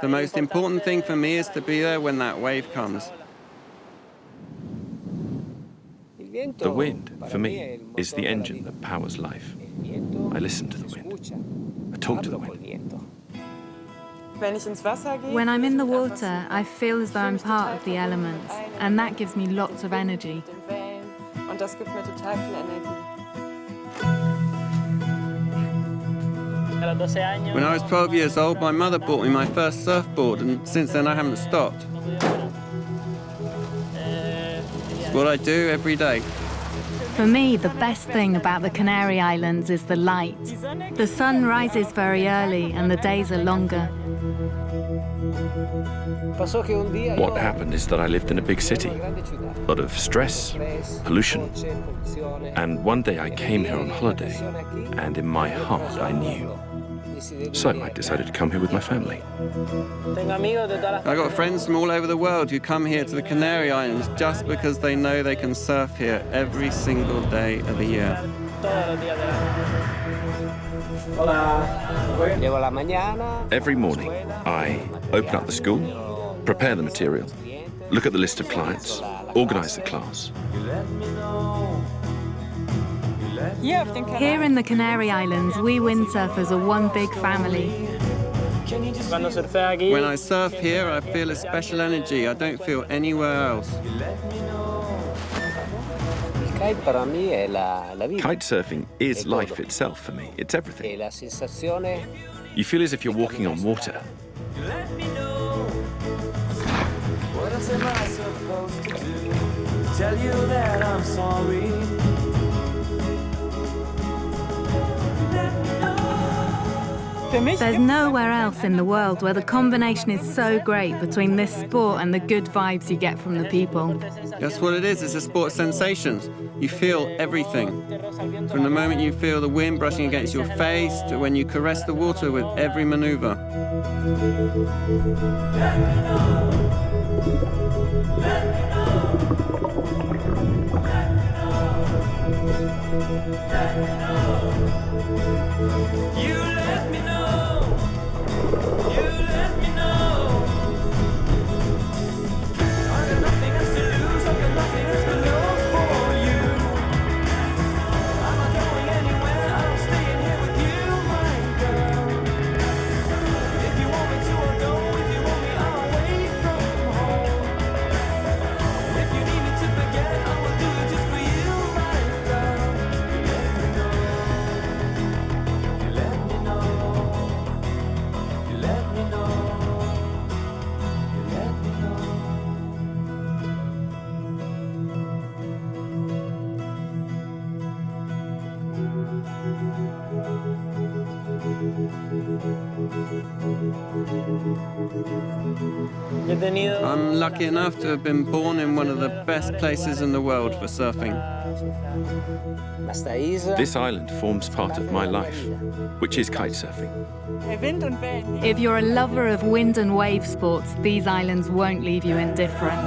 The most important thing for me is to be there when that wave comes. The wind, for me, is the engine that powers life. I listen to the wind. I talk to the wind. When I'm in the water, I feel as though I'm part of the elements, and that gives me lots of energy. When I was 12 years old, my mother bought me my first surfboard, and since then I haven't stopped. It's what I do every day. For me, the best thing about the Canary Islands is the light. The sun rises very early and the days are longer. What happened is that I lived in a big city. A lot of stress, pollution. And one day I came here on holiday, and in my heart I knew. So I decided to come here with my family. I've got friends from all over the world who come here to the Canary Islands just because they know they can surf here every single day of the year. Every morning, I open up the school, prepare the material, look at the list of clients, organize the class. Here in the Canary Islands, we windsurfers are one big family. When I surf here, I feel a special energy I don't feel anywhere else. Kitesurfing is life itself for me. It's everything. You feel as if you're walking on water. What am I supposed to do? Tell you that I'm sorry. There's nowhere else in the world where the combination is so great between this sport and the good vibes you get from the people. That's what it is. It's a sport of sensations. You feel everything. From the moment you feel the wind brushing against your face to when you caress the water with every maneuver. I'm lucky enough to have been born in one of the best places in the world for surfing. This island forms part of my life, which is kitesurfing. If you're a lover of wind and wave sports, these islands won't leave you indifferent.